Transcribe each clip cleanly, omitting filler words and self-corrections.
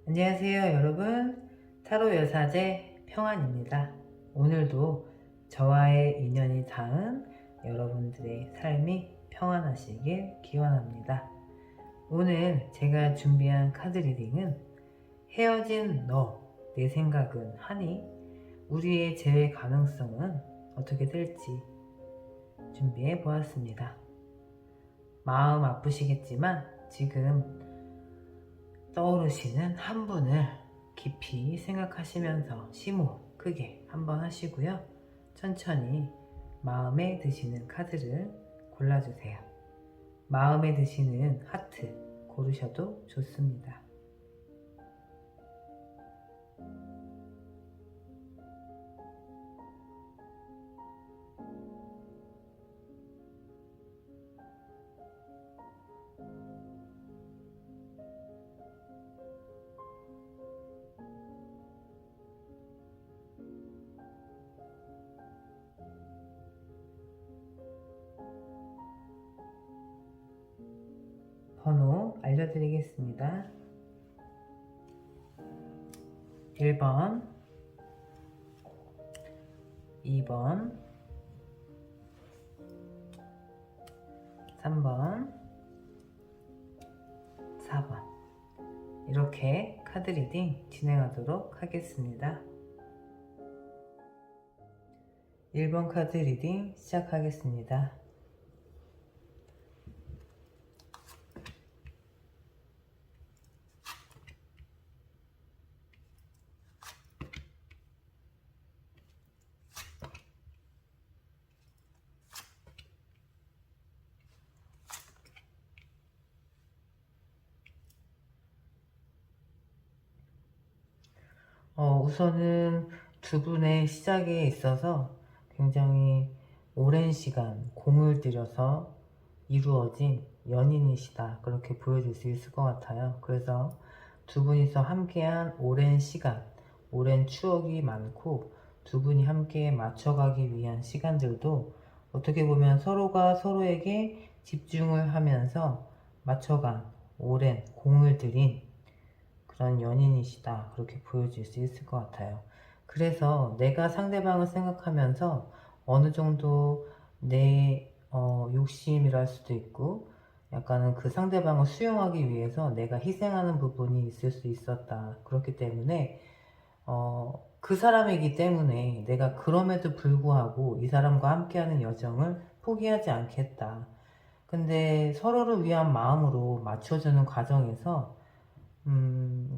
안녕하세요 여러분, 타로 여사제 평안입니다. 오늘도 저와의 인연이 닿은 여러분들의 삶이 평안하시길 기원합니다. 오늘 제가 준비한 카드 리딩은 헤어진 너, 내 생각은 하니? 우리의 재회 가능성은 어떻게 될지 준비해 보았습니다. 마음 아프시겠지만 지금 떠오르시는 한 분을 깊이 생각하시면서 심호흡 크게 한번 하시고요. 천천히 마음에 드시는 카드를 골라주세요. 마음에 드시는 하트 고르셔도 좋습니다. 번호 알려드리겠습니다. 1번, 2번, 3번, 4번. 이렇게 카드 리딩 진행하도록 하겠습니다. 1번 카드 리딩 시작하겠습니다. 우선은 두 분의 시작에 있어서 굉장히 오랜 시간 공을 들여서 이루어진 연인이시다, 그렇게 보여줄 수 있을 것 같아요. 그래서 두 분이서 함께한 오랜 시간, 오랜 추억이 많고 두 분이 함께 맞춰가기 위한 시간들도 어떻게 보면 서로가 서로에게 집중을 하면서 맞춰간 오랜 공을 들인 그런 연인이시다, 그렇게 보여질 수 있을 것 같아요. 그래서 내가 상대방을 생각하면서 어느 정도 내 욕심이랄 수도 있고 약간은 그 상대방을 수용하기 위해서 내가 희생하는 부분이 있을 수 있었다. 그렇기 때문에 그 사람이기 때문에 내가 그럼에도 불구하고 이 사람과 함께하는 여정을 포기하지 않겠다. 근데 서로를 위한 마음으로 맞춰주는 과정에서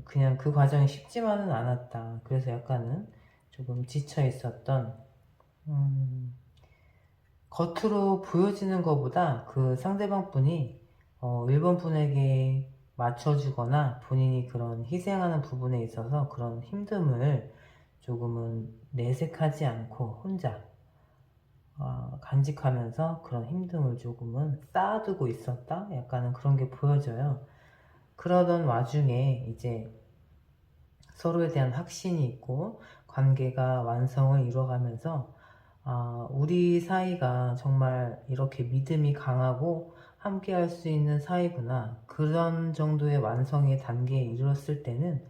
그냥 그 과정이 쉽지만은 않았다. 그래서 약간은 조금 지쳐 있었던, 겉으로 보여지는 것보다 그 상대방 분이 1번 분에게 맞춰주거나 본인이 그런 희생하는 부분에 있어서 그런 힘듦을 조금은 내색하지 않고 혼자 간직하면서 그런 힘듦을 조금은 쌓아두고 있었다? 약간은 그런 게 보여져요. 그러던 와중에 이제 서로에 대한 확신이 있고 관계가 완성을 이뤄가면서 우리 사이가 정말 이렇게 믿음이 강하고 함께 할 수 있는 사이구나, 그런 정도의 완성의 단계에 이르렀을 때는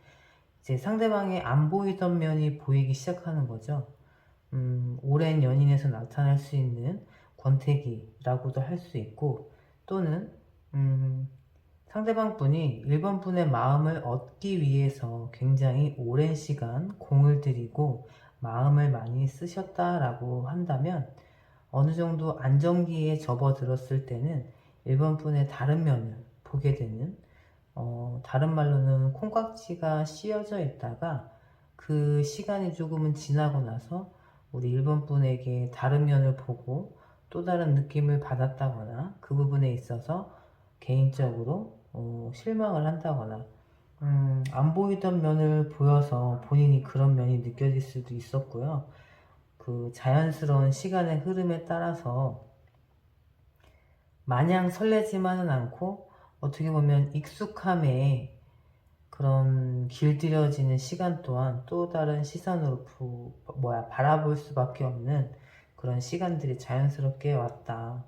이제 상대방의 안 보이던 면이 보이기 시작하는 거죠. 오랜 연인에서 나타날 수 있는 권태기라고도 할 수 있고, 또는 상대방 분이 1번 분의 마음을 얻기 위해서 굉장히 오랜 시간 공을 들이고 마음을 많이 쓰셨다라고 한다면, 어느 정도 안정기에 접어들었을 때는 1번 분의 다른 면을 보게 되는, 다른 말로는 콩깍지가 씌어져 있다가 그 시간이 조금은 지나고 나서 우리 1번 분에게 다른 면을 보고 또 다른 느낌을 받았다거나 그 부분에 있어서 개인적으로 실망을 한다거나 안 보이던 면을 보여서 본인이 그런 면이 느껴질 수도 있었고요. 그 자연스러운 시간의 흐름에 따라서 마냥 설레지만은 않고 어떻게 보면 익숙함에 그런 길들여지는 시간 또한 또 다른 시선으로 바라볼 수밖에 없는 그런 시간들이 자연스럽게 왔다.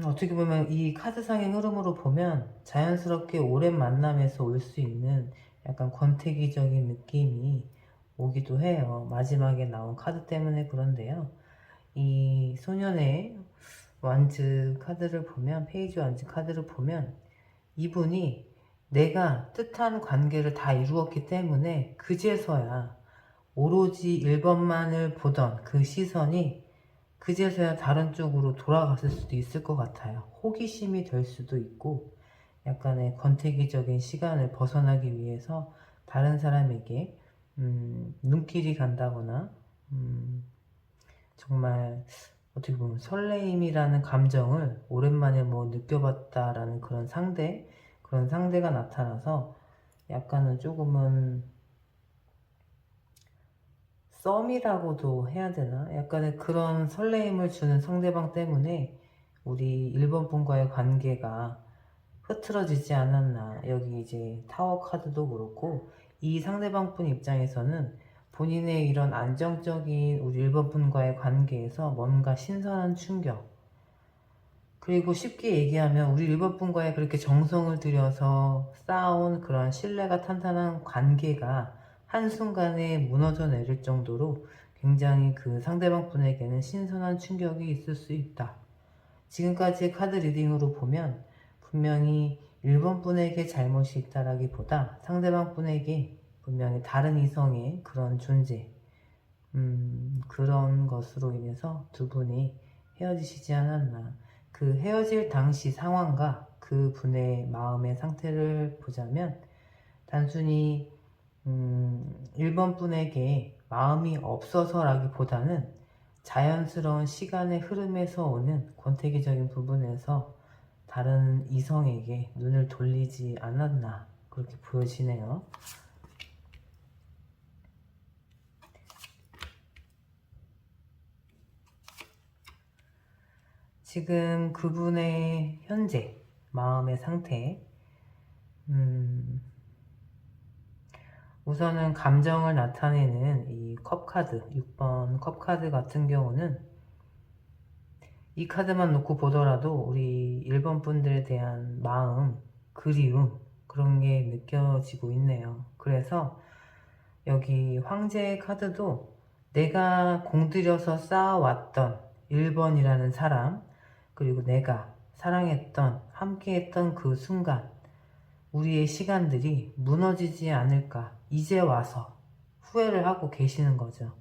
어떻게 보면 이 카드상의 흐름으로 보면 자연스럽게 오랜 만남에서 올 수 있는 약간 권태기적인 느낌이 오기도 해요. 마지막에 나온 카드 때문에 그런데요. 이 소년의 완즈 카드를 보면, 페이지 완즈 카드를 보면 이분이 내가 뜻한 관계를 다 이루었기 때문에 그제서야 오로지 1번만을 보던 그 시선이 그제서야 다른 쪽으로 돌아갔을 수도 있을 것 같아요. 호기심이 될 수도 있고 약간의 권태기적인 시간을 벗어나기 위해서 다른 사람에게 눈길이 간다거나 정말 어떻게 보면 설레임이라는 감정을 오랜만에 뭐 느껴봤다라는 그런 상대가 나타나서 약간은 조금은 썸이라고도 해야 되나? 약간의 그런 설레임을 주는 상대방 때문에 우리 1번 분과의 관계가 흐트러지지 않았나. 여기 이제 타워 카드도 그렇고 이 상대방 분 입장에서는 본인의 이런 안정적인 우리 1번 분과의 관계에서 뭔가 신선한 충격, 그리고 쉽게 얘기하면 우리 1번 분과의 그렇게 정성을 들여서 쌓아온 그런 신뢰가 탄탄한 관계가 한순간에 무너져 내릴 정도로 굉장히 그 상대방 분에게는 신선한 충격이 있을 수 있다. 지금까지의 카드 리딩으로 보면 분명히 1번 분에게 잘못이 있다라기보다 상대방 분에게 분명히 다른 이성의 그런 존재, 그런 것으로 인해서 두 분이 헤어지시지 않았나. 그 헤어질 당시 상황과 그 분의 마음의 상태를 보자면 단순히 1번 분에게 마음이 없어서라기보다는 자연스러운 시간의 흐름에서 오는 권태기적인 부분에서 다른 이성에게 눈을 돌리지 않았나 그렇게 보여지네요. 지금 그분의 현재 마음의 상태, 우선은 감정을 나타내는 이 컵카드, 6번 컵카드 같은 경우는 이 카드만 놓고 보더라도 우리 1번 분들에 대한 마음, 그리움, 그런 게 느껴지고 있네요. 그래서 여기 황제의 카드도 내가 공들여서 쌓아왔던 1번이라는 사람, 그리고 내가 사랑했던, 함께했던 그 순간, 우리의 시간들이 무너지지 않을까, 이제 와서 후회를 하고 계시는 거죠.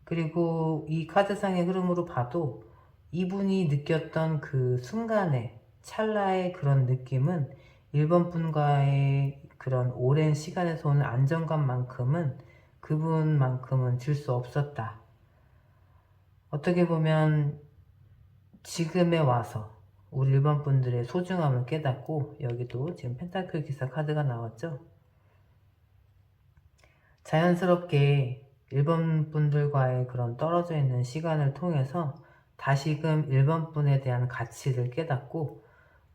그리고 이 카드상의 흐름으로 봐도 이분이 느꼈던 그 순간의 찰나의 그런 느낌은 1번 분과의 그런 오랜 시간에서 오는 안정감만큼은 그분만큼은 줄 수 없었다. 어떻게 보면 지금에 와서 우리 1번 분들의 소중함을 깨닫고, 여기도 지금 펜타클 기사 카드가 나왔죠. 자연스럽게 1번 분들과의 그런 떨어져 있는 시간을 통해서 다시금 1번 분에 대한 가치를 깨닫고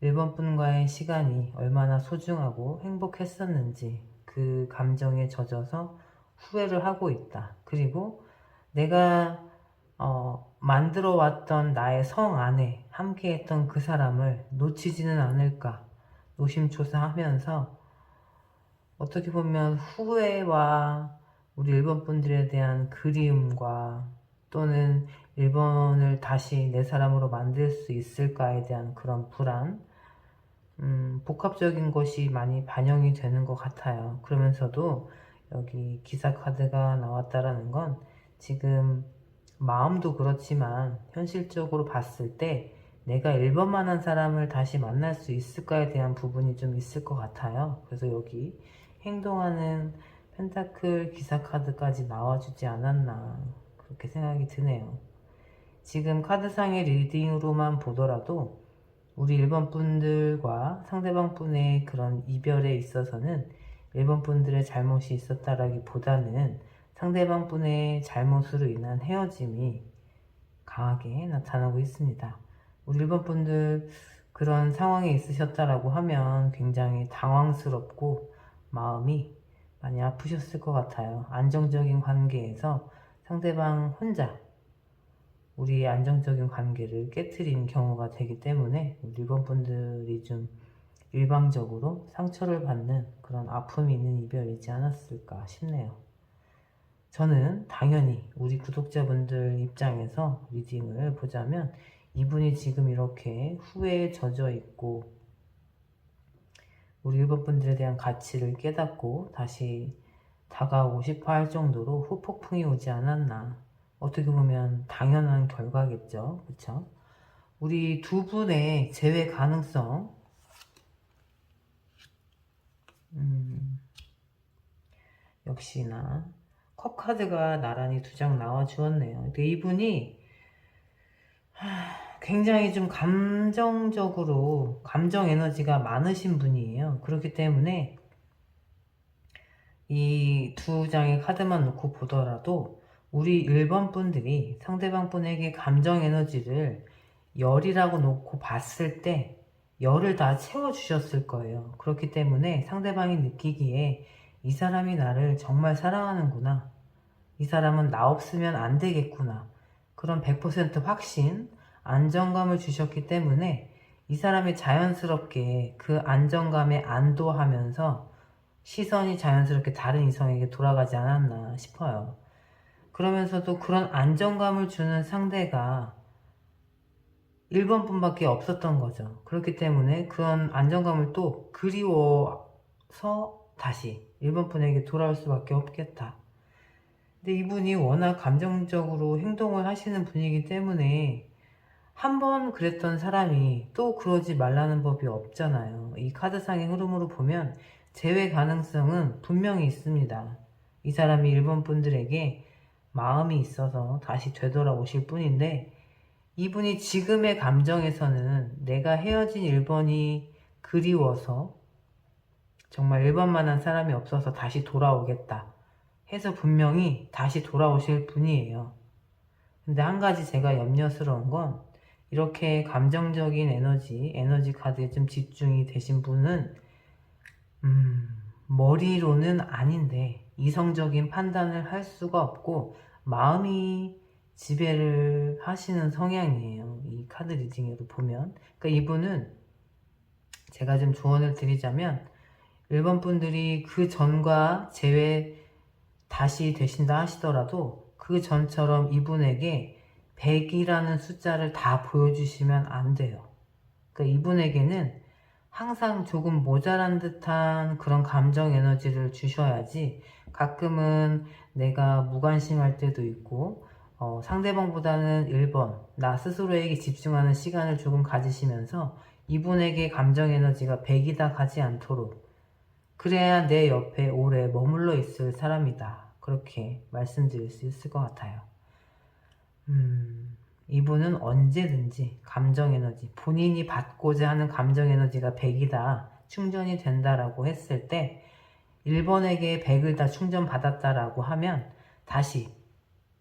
1번 분과의 시간이 얼마나 소중하고 행복했었는지 그 감정에 젖어서 후회를 하고 있다. 그리고 내가 만들어 왔던 나의 성 안에 함께했던 그 사람을 놓치지는 않을까 노심초사하면서 어떻게 보면 후회와 우리 1번 분들에 대한 그리움과 또는 1번을 다시 내 사람으로 만들 수 있을까에 대한 그런 불안, 복합적인 것이 많이 반영이 되는 것 같아요. 그러면서도 여기 기사 카드가 나왔다라는 건 지금 마음도 그렇지만 현실적으로 봤을 때 내가 1번만한 사람을 다시 만날 수 있을까에 대한 부분이 좀 있을 것 같아요. 그래서 여기 행동하는 펜타클 기사 카드까지 나와주지 않았나 그렇게 생각이 드네요. 지금 카드상의 리딩으로만 보더라도 우리 1번 분들과 상대방 분의 그런 이별에 있어서는 1번 분들의 잘못이 있었다라기보다는 상대방 분의 잘못으로 인한 헤어짐이 강하게 나타나고 있습니다. 우리 1번 분들 그런 상황에 있으셨다라고 하면 굉장히 당황스럽고 마음이 많이 아프셨을 것 같아요. 안정적인 관계에서 상대방 혼자 우리의 안정적인 관계를 깨트린 경우가 되기 때문에 우리 1번 분들이 좀 일방적으로 상처를 받는 그런 아픔이 있는 이별이지 않았을까 싶네요. 저는 당연히 우리 구독자분들 입장에서 리딩을 보자면 이분이 지금 이렇게 후회에 젖어 있고 우리 1번 분들에 대한 가치를 깨닫고 다시 다가오고 싶어 할 정도로 후폭풍이 오지 않았나. 어떻게 보면 당연한 결과겠죠. 그쵸? 우리 두 분의 재회 가능성, 역시나 컵카드가 나란히 두 장 나와 주었네요. 근데 이분이 굉장히 좀 감정적으로 감정 에너지가 많으신 분이에요. 그렇기 때문에 이 두 장의 카드만 놓고 보더라도 우리 1번 분들이 상대방 분에게 감정 에너지를 열이라고 놓고 봤을 때 열을 다 채워주셨을 거예요. 그렇기 때문에 상대방이 느끼기에 이 사람이 나를 정말 사랑하는구나. 이 사람은 나 없으면 안 되겠구나. 그런 100% 확신, 안정감을 주셨기 때문에 이 사람이 자연스럽게 그 안정감에 안도하면서 시선이 자연스럽게 다른 이성에게 돌아가지 않았나 싶어요. 그러면서도 그런 안정감을 주는 상대가 1번 분밖에 없었던 거죠. 그렇기 때문에 그런 안정감을 또 그리워서 다시 1번 분에게 돌아올 수밖에 없겠다. 근데 이분이 워낙 감정적으로 행동을 하시는 분이기 때문에 한 번 그랬던 사람이 또 그러지 말라는 법이 없잖아요. 이 카드상의 흐름으로 보면 재회 가능성은 분명히 있습니다. 이 사람이 1번 분들에게 마음이 있어서 다시 되돌아오실 뿐인데 이분이 지금의 감정에서는 내가 헤어진 1번이 그리워서 정말 1번만한 사람이 없어서 다시 돌아오겠다 해서 분명히 다시 돌아오실 분이에요. 근데 한 가지 제가 염려스러운 건 이렇게 감정적인 에너지 카드에 좀 집중이 되신 분은 머리로는 아닌데 이성적인 판단을 할 수가 없고 마음이 지배를 하시는 성향이에요. 이 카드 리딩으로 보면. 그러니까 이분은 제가 좀 조언을 드리자면 1번 분들이 그 전과 재회 다시 되신다 하시더라도 그 전처럼 이분에게 100이라는 숫자를 다 보여주시면 안 돼요. 그러니까 이분에게는 항상 조금 모자란 듯한 그런 감정 에너지를 주셔야지 가끔은 내가 무관심할 때도 있고 상대방보다는 1번 나 스스로에게 집중하는 시간을 조금 가지시면서 이분에게 감정 에너지가 100이다 가지 않도록 그래야 내 옆에 오래 머물러 있을 사람이다. 그렇게 말씀드릴 수 있을 것 같아요. 이분은 언제든지 감정 에너지, 본인이 받고자 하는 감정 에너지가 100이다, 충전이 된다라고 했을 때 1번에게 100을 다 충전받았다라고 하면 다시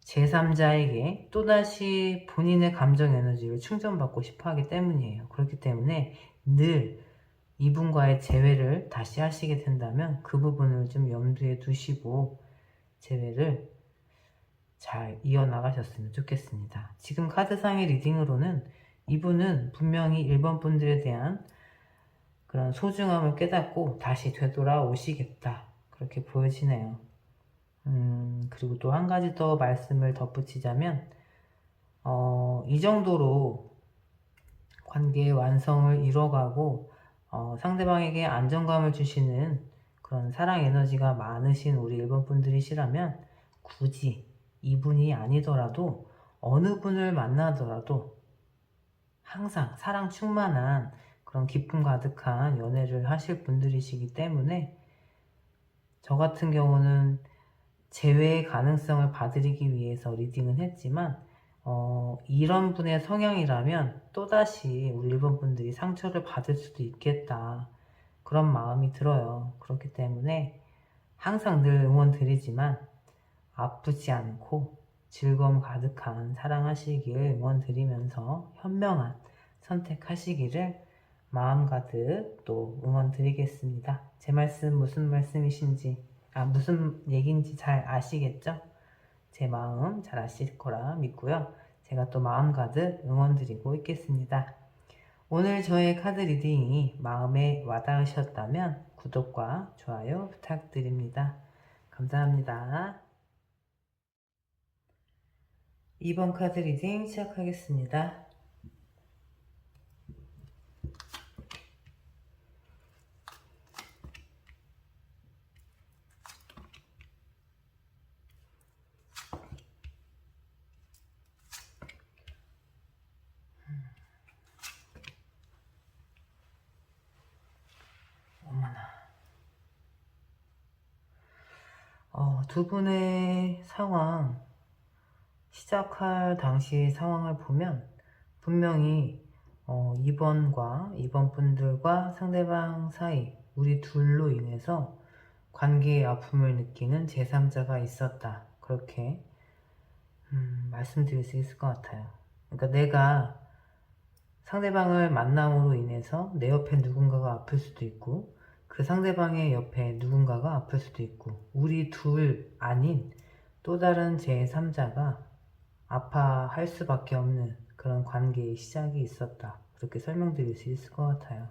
제3자에게 또다시 본인의 감정 에너지를 충전받고 싶어 하기 때문이에요. 그렇기 때문에 늘 이분과의 재회를 다시 하시게 된다면 그 부분을 좀 염두에 두시고 재회를 잘 이어나가셨으면 좋겠습니다. 지금 카드상의 리딩으로는 이분은 분명히 1번 분들에 대한 그런 소중함을 깨닫고 다시 되돌아오시겠다. 그렇게 보여지네요. 그리고 또 한 가지 더 말씀을 덧붙이자면, 이 정도로 관계의 완성을 이뤄가고, 상대방에게 안정감을 주시는 그런 사랑 에너지가 많으신 우리 1번 분들이시라면, 굳이 이분이 아니더라도, 어느 분을 만나더라도, 항상 사랑 충만한 그런 기쁨 가득한 연애를 하실 분들이시기 때문에, 저 같은 경우는 재회의 가능성을 봐드리기 위해서 리딩은 했지만 이런 분의 성향이라면 또다시 우리 1번 분들이 상처를 받을 수도 있겠다 그런 마음이 들어요. 그렇기 때문에 항상 늘 응원 드리지만 아프지 않고 즐거움 가득한 사랑하시길 응원 드리면서 현명한 선택하시기를 마음 가득 또 응원 드리겠습니다. 제 말씀 무슨 말씀이신지 무슨 얘기인지 잘 아시겠죠? 제 마음 잘 아실 거라 믿고요. 제가 또 마음 가득 응원드리고 있겠습니다. 오늘 저의 카드 리딩이 마음에 와닿으셨다면 구독과 좋아요 부탁드립니다. 감사합니다. 2번 카드 리딩 시작하겠습니다. 두 분의 상황, 시작할 당시 상황을 보면 분명히 2번 분들과 상대방 사이 우리 둘로 인해서 관계의 아픔을 느끼는 제3자가 있었다. 그렇게 말씀드릴 수 있을 것 같아요. 그러니까 내가 상대방을 만남으로 인해서 내 옆에 누군가가 아플 수도 있고 그 상대방의 옆에 누군가가 아플 수도 있고 우리 둘 아닌 또 다른 제3자가 아파할 수밖에 없는 그런 관계의 시작이 있었다. 그렇게 설명드릴 수 있을 것 같아요.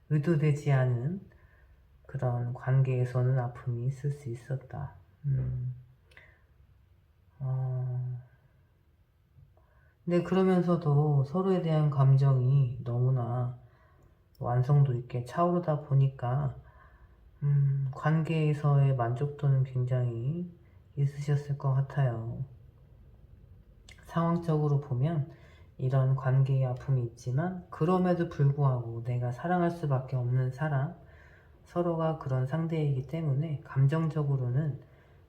의도되지 않은 그런 관계에서는 아픔이 있을 수 있었다. 근데 그러면서도 서로에 대한 감정이 너무나 완성도 있게 차오르다 보니까 관계에서의 만족도는 굉장히 있으셨을 것 같아요. 상황적으로 보면 이런 관계의 아픔이 있지만 그럼에도 불구하고 내가 사랑할 수밖에 없는 사람, 서로가 그런 상대이기 때문에 감정적으로는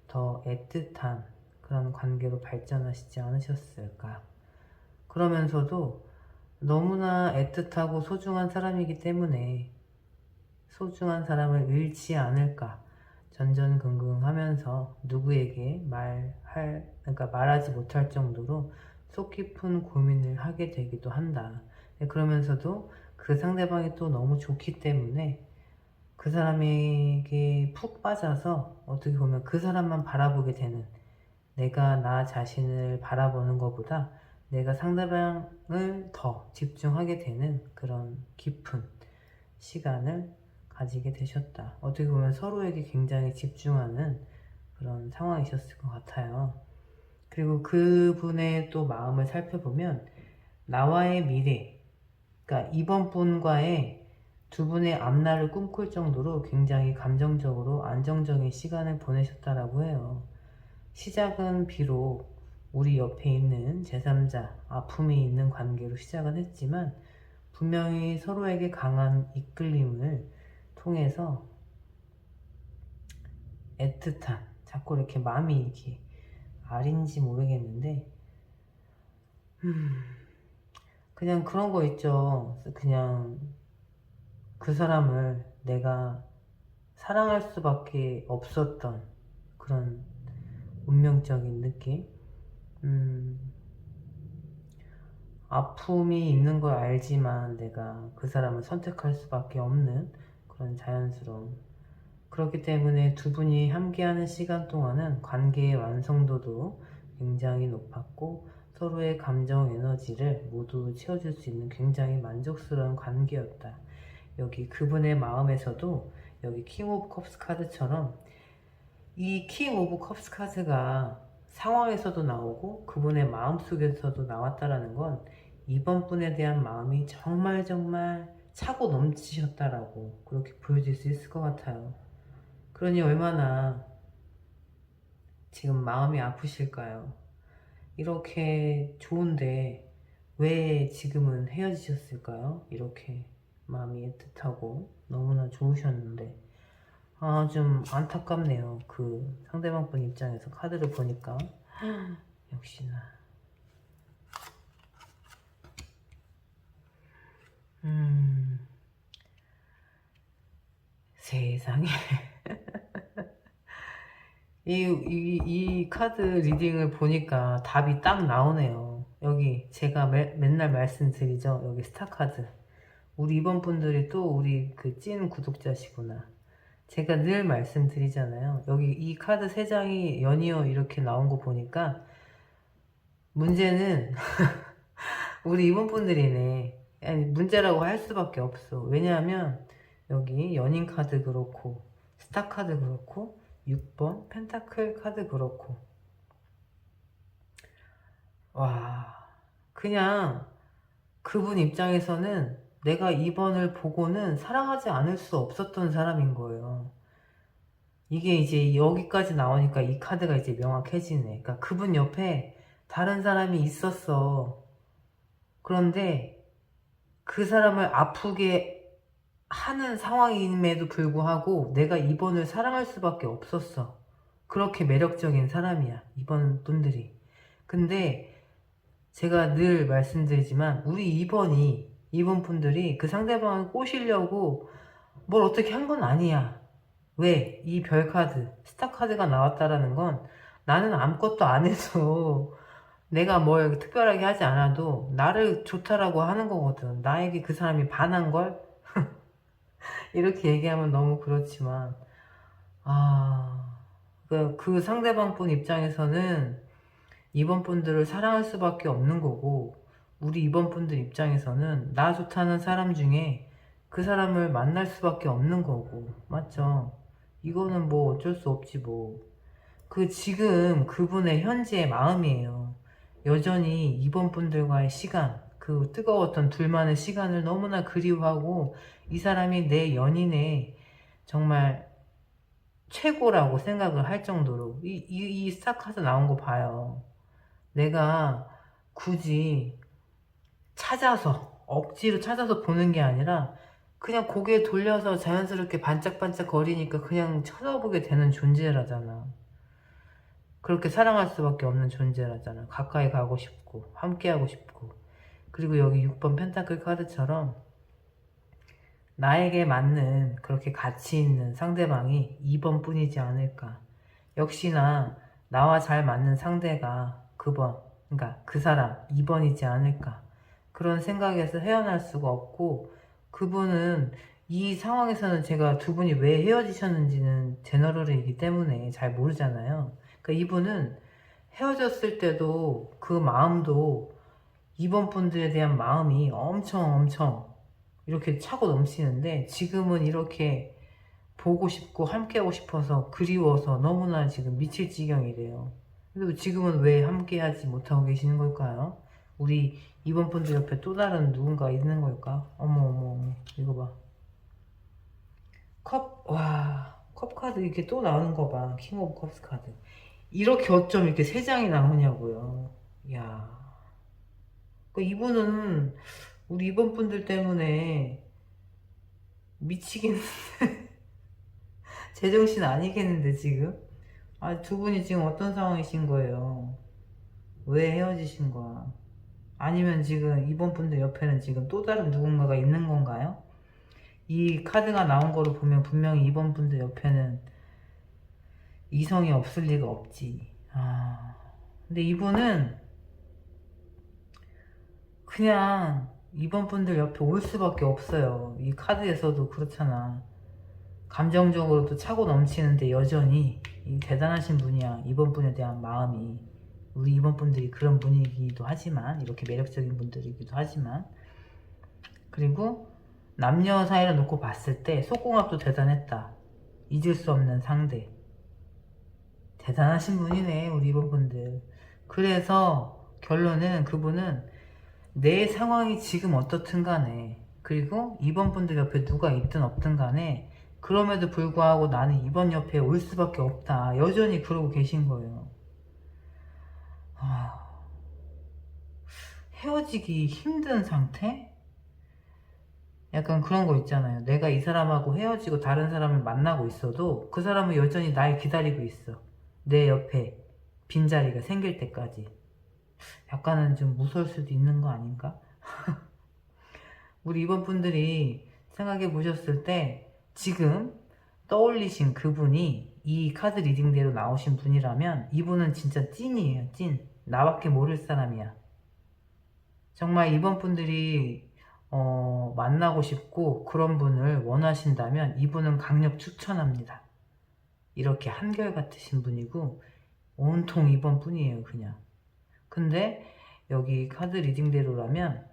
더 애틋한 그런 관계로 발전하시지 않으셨을까. 그러면서도 너무나 애틋하고 소중한 사람이기 때문에 소중한 사람을 잃지 않을까 전전긍긍하면서 누구에게 그러니까 말하지 못할 정도로 속 깊은 고민을 하게 되기도 한다. 그러면서도 그 상대방이 또 너무 좋기 때문에 그 사람에게 푹 빠져서 어떻게 보면 그 사람만 바라보게 되는, 내가 나 자신을 바라보는 것보다 내가 상대방을 더 집중하게 되는 그런 깊은 시간을 가지게 되셨다. 어떻게 보면 서로에게 굉장히 집중하는 그런 상황이셨을 것 같아요. 그리고 그분의 또 마음을 살펴보면 나와의 미래, 그러니까 이번 분과의 두 분의 앞날을 꿈꿀 정도로 굉장히 감정적으로 안정적인 시간을 보내셨다라고 해요. 시작은 비록 우리 옆에 있는 제3자, 아픔이 있는 관계로 시작은 했지만 분명히 서로에게 강한 이끌림을 통해서 애틋한, 자꾸 이렇게 마음이 이렇게 아린지 모르겠는데 그냥 그런 거 있죠. 그냥 그 사람을 내가 사랑할 수밖에 없었던 그런 운명적인 느낌. 아픔이 있는 걸 알지만 내가 그 사람을 선택할 수밖에 없는 그런 자연스러움. 그렇기 때문에 두 분이 함께하는 시간 동안은 관계의 완성도도 굉장히 높았고 서로의 감정 에너지를 모두 채워줄 수 있는 굉장히 만족스러운 관계였다. 여기 그분의 마음에서도 여기 킹 오브 컵스 카드처럼 이 킹 오브 컵스 카드가 상황에서도 나오고 그분의 마음속에서도 나왔다라는 건 이번 분에 대한 마음이 정말 차고 넘치셨다라고 그렇게 보여질 수 있을 것 같아요. 그러니 얼마나 지금 마음이 아프실까요? 이렇게 좋은데 왜 지금은 헤어지셨을까요? 이렇게 마음이 애틋하고 너무나 좋으셨는데 좀 안타깝네요. 그 상대방 분 입장에서 카드를 보니까 역시나 세상에 이 카드 리딩을 보니까 답이 딱 나오네요. 여기 제가 맨날 말씀드리죠. 여기 스타 카드. 우리 이번 분들이 또 우리 그 찐 구독자시구나. 제가 늘 말씀드리잖아요. 여기 이 카드 3장이 연이어 이렇게 나온 거 보니까 문제는 우리 이번분들이네. 아니, 문제라고 할 수밖에 없어. 왜냐하면 여기 연인 카드 그렇고 스타 카드 그렇고 6번 펜타클 카드 그렇고 와, 그냥 그분 입장에서는 내가 2번을 보고는 사랑하지 않을 수 없었던 사람인 거예요. 이게 이제 여기까지 나오니까 이 카드가 이제 명확해지네. 그러니까 그분 옆에 다른 사람이 있었어. 그런데 그 사람을 아프게 하는 상황임에도 불구하고 내가 2번을 사랑할 수밖에 없었어. 그렇게 매력적인 사람이야, 2번 분들이. 근데 제가 늘 말씀드리지만 우리 2번 분들이 그 상대방을 꼬시려고 뭘 어떻게 한 건 아니야. 왜? 이 별카드, 스타카드가 나왔다라는 건 나는 아무것도 안 해서 내가 뭘 특별하게 하지 않아도 나를 좋다라고 하는 거거든. 나에게 그 사람이 반한 걸? 이렇게 얘기하면 너무 그렇지만 그 상대방 분 입장에서는 이번 분들을 사랑할 수밖에 없는 거고 우리 이번 분들 입장에서는 나 좋다는 사람 중에 그 사람을 만날 수밖에 없는 거고 맞죠? 이거는 뭐 어쩔 수 없지 뭐. 그 지금 그분의 현재의 마음이에요. 여전히 이번 분들과의 시간, 그 뜨거웠던 둘만의 시간을 너무나 그리워하고 이 사람이 내 연인의 정말 최고라고 생각을 할 정도로 이 스타카드 나온 거 봐요. 내가 굳이 찾아서 억지로 찾아서 보는 게 아니라 그냥 고개 돌려서 자연스럽게 반짝반짝 거리니까 그냥 쳐다보게 되는 존재라잖아. 그렇게 사랑할 수밖에 없는 존재라잖아. 가까이 가고 싶고 함께하고 싶고. 그리고 여기 6번 펜타클 카드처럼 나에게 맞는 그렇게 가치 있는 상대방이 2번 뿐이지 않을까. 역시나 나와 잘 맞는 상대가 그러니까 그 사람 2번이지 않을까. 그런 생각에서 헤어날 수가 없고 그분은 이 상황에서는 제가 두 분이 왜 헤어지셨는지는 제너럴이기 때문에 잘 모르잖아요. 그러니까 이분은 헤어졌을 때도 그 마음도 2번 분들에 대한 마음이 엄청 이렇게 차고 넘치는데 지금은 이렇게 보고 싶고 함께하고 싶어서 그리워서 너무나 지금 미칠 지경이래요. 그리고 지금은 왜 함께하지 못하고 계시는 걸까요? 우리 이번 분들 옆에 또 다른 누군가 있는 걸까? 어머 이거 봐. 컵 카드 이렇게 또 나오는 거 봐. 킹 오브 컵스 카드. 이렇게 어쩜 이렇게 세 장이 나오냐고요. 이야. 이분은 우리 이번 분들 때문에 미치겠는데 제정신 아니겠는데 지금? 두 분이 지금 어떤 상황이신 거예요? 왜 헤어지신 거야? 아니면 지금 이번 분들 옆에는 지금 또 다른 누군가가 있는 건가요? 이 카드가 나온 거로 보면 분명히 이번 분들 옆에는 이성이 없을 리가 없지. 근데 이분은 그냥 이번 분들 옆에 올 수밖에 없어요. 이 카드에서도 그렇잖아. 감정적으로도 차고 넘치는데 여전히 대단하신 분이야. 이번 분에 대한 마음이. 우리 이번 분들이 그런 분이기도 하지만 이렇게 매력적인 분들이기도 하지만 그리고 남녀 사이를 놓고 봤을 때 속궁합도 대단했다. 잊을 수 없는 상대. 대단하신 분이네 우리 이번 분들. 그래서 결론은 그분은 내 상황이 지금 어떻든 간에 그리고 이번 분들 옆에 누가 있든 없든 간에 그럼에도 불구하고 나는 이번 옆에 올 수밖에 없다. 여전히 그러고 계신 거예요. 헤어지기 힘든 상태? 약간 그런 거 있잖아요. 내가 이 사람하고 헤어지고 다른 사람을 만나고 있어도 그 사람은 여전히 날 기다리고 있어. 내 옆에 빈자리가 생길 때까지. 약간은 좀 무서울 수도 있는 거 아닌가? 우리 이번 분들이 생각해 보셨을 때 지금 떠올리신 그분이 이 카드 리딩대로 나오신 분이라면 이분은 진짜 찐이에요. 찐. 나밖에 모를 사람이야. 정말 이번 분들이 만나고 싶고 그런 분을 원하신다면 이분은 강력 추천합니다. 이렇게 한결같으신 분이고 온통 이번 분이에요. 그냥 근데 여기 카드 리딩대로라면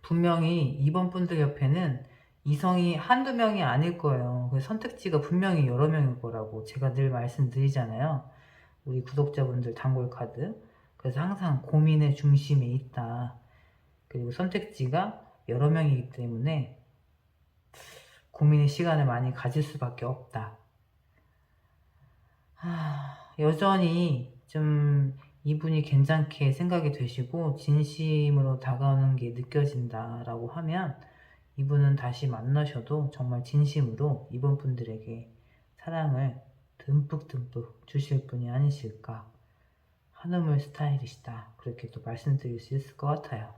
분명히 2번 분들 옆에는 이성이 한두 명이 아닐 거예요. 그 선택지가 분명히 여러 명일 거라고 제가 늘 말씀드리잖아요. 우리 구독자분들 단골 카드. 그래서 항상 고민의 중심에 있다. 그리고 선택지가 여러 명이기 때문에 고민의 시간을 많이 가질 수밖에 없다. 여전히 좀 이분이 괜찮게 생각이 되시고 진심으로 다가오는 게 느껴진다 라고 하면 이분은 다시 만나셔도 정말 진심으로 이번 분들에게 사랑을 듬뿍듬뿍 주실 분이 아니실까. 한우물 스타일이시다. 그렇게 또 말씀드릴 수 있을 것 같아요.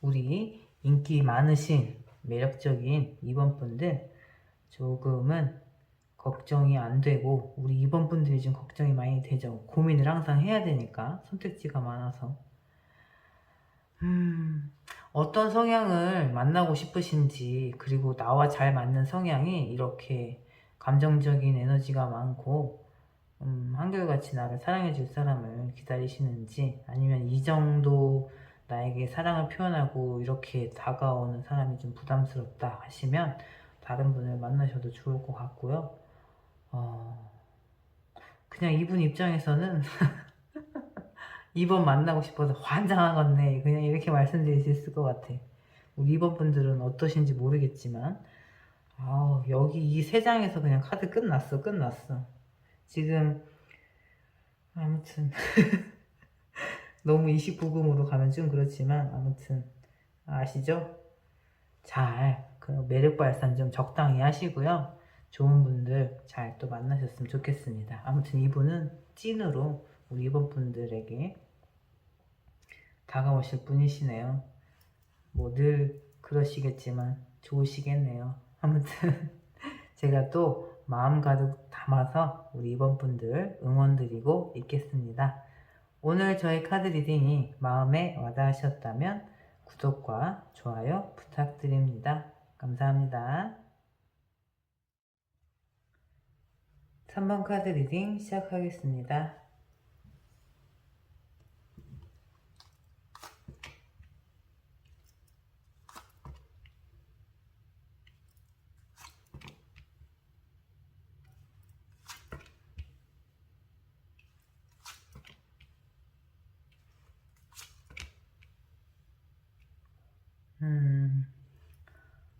우리 인기 많으신 매력적인 이번 분들 조금은 걱정이 안 되고, 우리 이번 분들이 좀 걱정이 많이 되죠. 고민을 항상 해야 되니까, 선택지가 많아서. 어떤 성향을 만나고 싶으신지, 그리고 나와 잘 맞는 성향이 이렇게 감정적인 에너지가 많고 한결같이 나를 사랑해줄 사람을 기다리시는지, 아니면 이 정도 나에게 사랑을 표현하고 이렇게 다가오는 사람이 좀 부담스럽다 하시면 다른 분을 만나셔도 좋을 것 같고요. 그냥 이분 입장에서는 2번 만나고 싶어서 환장하겠네, 그냥 이렇게 말씀드릴 수 있을 것 같아. 우리 2번 분들은 어떠신지 모르겠지만 여기 이 세 장에서 그냥 카드 끝났어. 지금 아무튼 너무 29금으로 가면 좀 그렇지만 아무튼 아시죠? 그 매력 발산 좀 적당히 하시고요. 좋은 분들 잘 또 만나셨으면 좋겠습니다. 아무튼 이분은 찐으로 우리 이번 분들에게 다가오실 분이시네요. 뭐 늘 그러시겠지만 좋으시겠네요. 아무튼 제가 또 마음 가득 담아서 우리 이번 분들 응원드리고 있겠습니다. 오늘 저희 카드 리딩이 마음에 와닿으셨다면 구독과 좋아요 부탁드립니다. 감사합니다. 3번 카드 리딩 시작하겠습니다.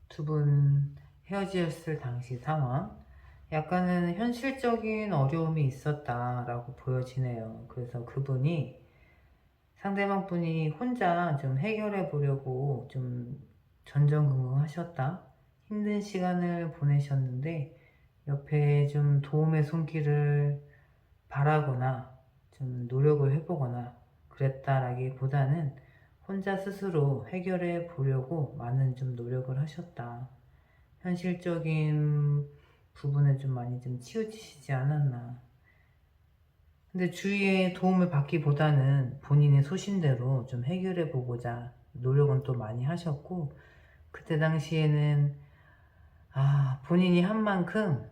두 분 헤어지셨을 당시 상황, 약간은 현실적인 어려움이 있었다라고 보여지네요. 그래서 그분이, 상대방 분이 혼자 좀 해결해 보려고 좀 전전긍긍하셨다. 힘든 시간을 보내셨는데 옆에 좀 도움의 손길을 바라거나 좀 노력을 해보거나 그랬다라기보다는 혼자 스스로 해결해 보려고 많은 좀 노력을 하셨다. 현실적인 부분에 좀 많이 좀 치우치시지 않았나. 근데 주위의 도움을 받기보다는 본인의 소신대로 좀 해결해 보고자 노력은 또 많이 하셨고, 그때 당시에는 본인이 한 만큼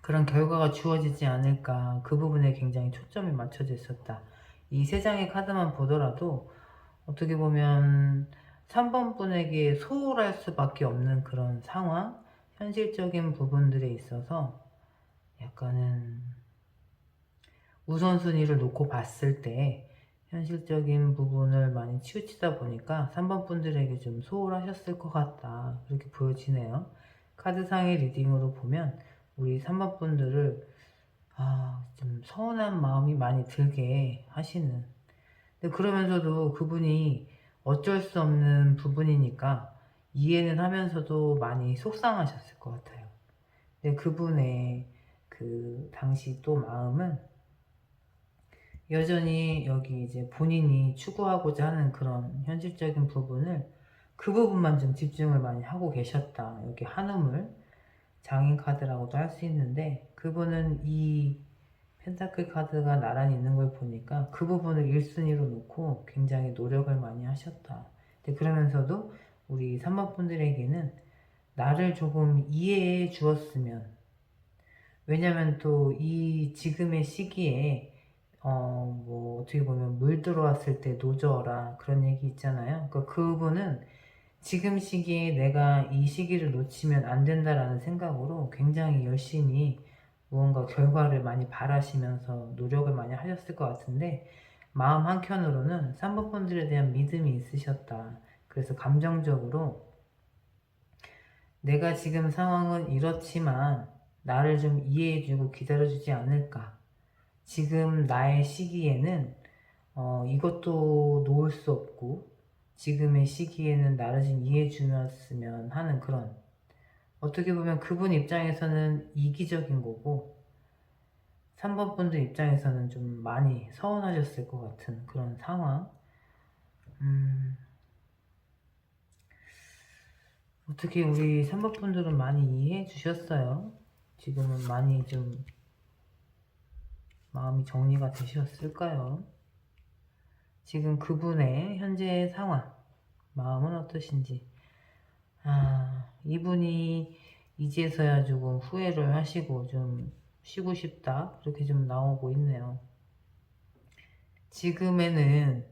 그런 결과가 주어지지 않을까, 그 부분에 굉장히 초점이 맞춰져 있었다. 이 세 장의 카드만 보더라도 어떻게 보면 3번 분에게 소홀할 수밖에 없는 그런 상황, 현실적인 부분들에 있어서 약간은 우선순위를 놓고 봤을 때 현실적인 부분을 많이 치우치다 보니까 3번 분들에게 좀 소홀하셨을 것 같다, 그렇게 보여지네요. 카드상의 리딩으로 보면 우리 3번 분들을 좀 서운한 마음이 많이 들게 하시는, 근데 그러면서도 그분이 어쩔 수 없는 부분이니까 이해는 하면서도 많이 속상하셨을 것 같아요. 근데 그분의 그 당시 또 마음은 여전히 여기 이제 본인이 추구하고자 하는 그런 현실적인 부분을, 그 부분만 좀 집중을 많이 하고 계셨다. 여기 한우물 장인 카드라고도 할 수 있는데, 그분은 이 펜타클 카드가 나란히 있는 걸 보니까 그 부분을 1순위로 놓고 굉장히 노력을 많이 하셨다. 근데 그러면서도 우리 3번 분들에게는 나를 조금 이해해 주었으면, 왜냐면 또 이 지금의 시기에 뭐 어떻게 보면 물 들어왔을 때 노져라 그런 얘기 있잖아요. 그러니까 그분은 지금 시기에 내가 이 시기를 놓치면 안 된다라는 생각으로 굉장히 열심히 무언가 결과를 많이 바라시면서 노력을 많이 하셨을 것 같은데, 마음 한켠으로는 3번 분들에 대한 믿음이 있으셨다. 그래서 감정적으로 내가 지금 상황은 이렇지만 나를 좀 이해해주고 기다려주지 않을까. 지금 나의 시기에는 이것도 놓을 수 없고 지금의 시기에는 나를 좀 이해해주었으면 하는 그런, 어떻게 보면 그분 입장에서는 이기적인 거고 3번 분들 입장에서는 좀 많이 서운하셨을 것 같은 그런 상황. 어떻게 우리 3번 분들은 많이 이해해 주셨어요? 지금은 많이 좀 마음이 정리가 되셨을까요? 지금 그분의 현재 상황, 마음은 어떠신지. 이분이 이제서야 조금 후회를 하시고 좀 쉬고 싶다 그렇게 좀 나오고 있네요. 지금에는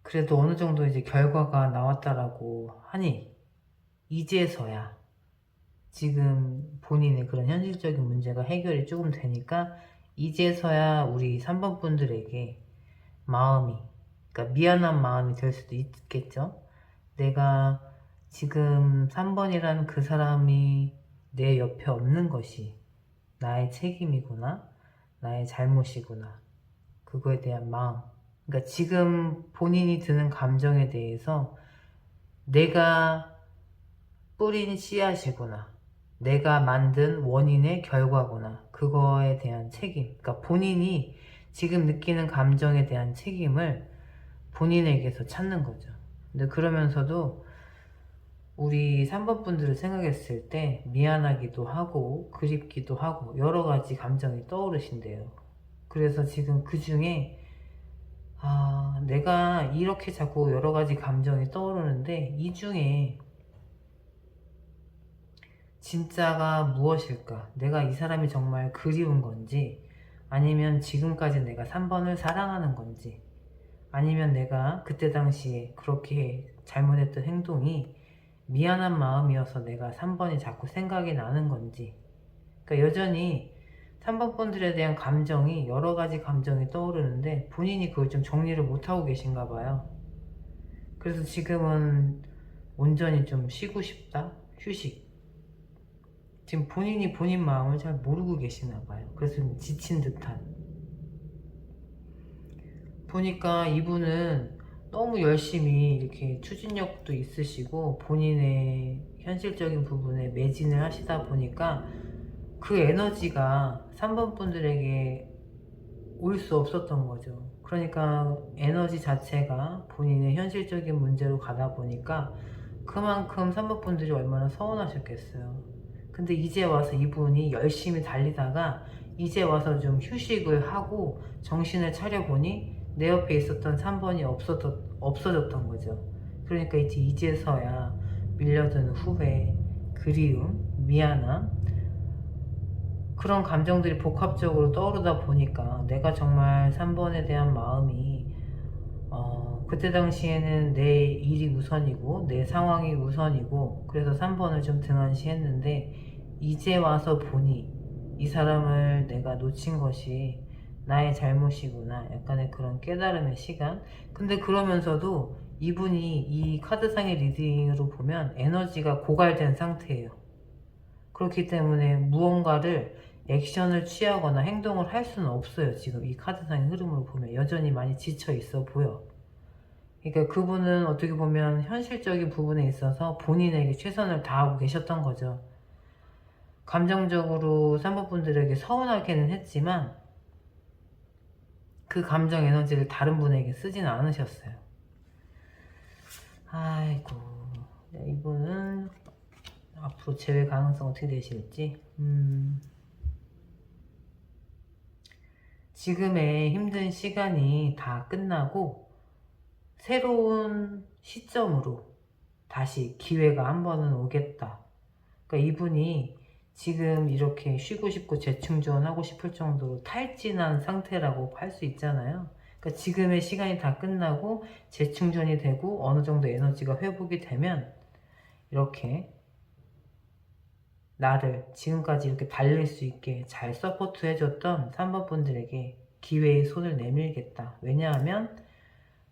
그래도 어느 정도 이제 결과가 나왔다라고 하니 이제서야 지금 본인의 그런 현실적인 문제가 해결이 조금 되니까 이제서야 우리 3번 분들에게 마음이, 그러니까 미안한 마음이 될 수도 있겠죠. 내가 지금 3번이라는 그 사람이 내 옆에 없는 것이 나의 책임이구나, 나의 잘못이구나, 그거에 대한 마음. 그러니까 지금 본인이 드는 감정에 대해서 내가 뿌린 씨앗이구나, 내가 만든 원인의 결과구나, 그거에 대한 책임. 그러니까 본인이 지금 느끼는 감정에 대한 책임을 본인에게서 찾는 거죠. 근데 그러면서도 우리 3번 분들을 생각했을 때 미안하기도 하고 그립기도 하고 여러 가지 감정이 떠오르신대요. 그래서 지금 그 중에 내가 이렇게 자꾸 여러 가지 감정이 떠오르는데 이 중에 진짜가 무엇일까? 내가 이 사람이 정말 그리운 건지, 아니면 지금까지 내가 3번을 사랑하는 건지, 아니면 내가 그때 당시에 그렇게 잘못했던 행동이 미안한 마음이어서 내가 3번이 자꾸 생각이 나는 건지. 그러니까 여전히 3번 분들에 대한 감정이, 여러 가지 감정이 떠오르는데 본인이 그걸 좀 정리를 못하고 계신가 봐요. 그래서 지금은 온전히 좀 쉬고 싶다? 휴식. 지금 본인이 본인 마음을 잘 모르고 계시나 봐요. 그래서 좀 지친 듯한. 보니까 이분은 너무 열심히 이렇게 추진력도 있으시고 본인의 현실적인 부분에 매진을 하시다 보니까 그 에너지가 3번 분들에게 올 수 없었던 거죠. 그러니까 에너지 자체가 본인의 현실적인 문제로 가다 보니까 그만큼 3번 분들이 얼마나 서운하셨겠어요. 근데 이제 와서 이분이 열심히 달리다가 이제 와서 좀 휴식을 하고 정신을 차려보니 내 옆에 있었던 3번이 없어졌던 거죠. 그러니까 이제서야 밀려드는 후회, 그리움, 미안함, 그런 감정들이 복합적으로 떠오르다 보니까 내가 정말 3번에 대한 마음이 그때 당시에는 내 일이 우선이고 내 상황이 우선이고 그래서 3번을 좀 등한시했는데 이제 와서 보니 이 사람을 내가 놓친 것이 나의 잘못이구나, 약간의 그런 깨달음의 시간. 근데 그러면서도 이분이 이 카드상의 리딩으로 보면 에너지가 고갈된 상태예요. 그렇기 때문에 무언가를 액션을 취하거나 행동을 할 수는 없어요. 지금 이 카드상의 흐름으로 보면 여전히 많이 지쳐 있어 보여. 그러니까 그분은 어떻게 보면 현실적인 부분에 있어서 본인에게 최선을 다하고 계셨던 거죠. 감정적으로 3번 분들에게 서운하게는 했지만 그 감정 에너지를 다른 분에게 쓰지는 않으셨어요. 아이고, 이분은 앞으로 재회 가능성 어떻게 되실지. 지금의 힘든 시간이 다 끝나고 새로운 시점으로 다시 기회가 한 번은 오겠다. 그러니까 이분이 지금 이렇게 쉬고 싶고 재충전하고 싶을 정도로 탈진한 상태라고 할 수 있잖아요. 그러니까 지금의 시간이 다 끝나고 재충전이 되고 어느 정도 에너지가 회복이 되면 이렇게 나를 지금까지 이렇게 달릴 수 있게 잘 서포트 해줬던 3번 분들에게 기회의 손을 내밀겠다. 왜냐하면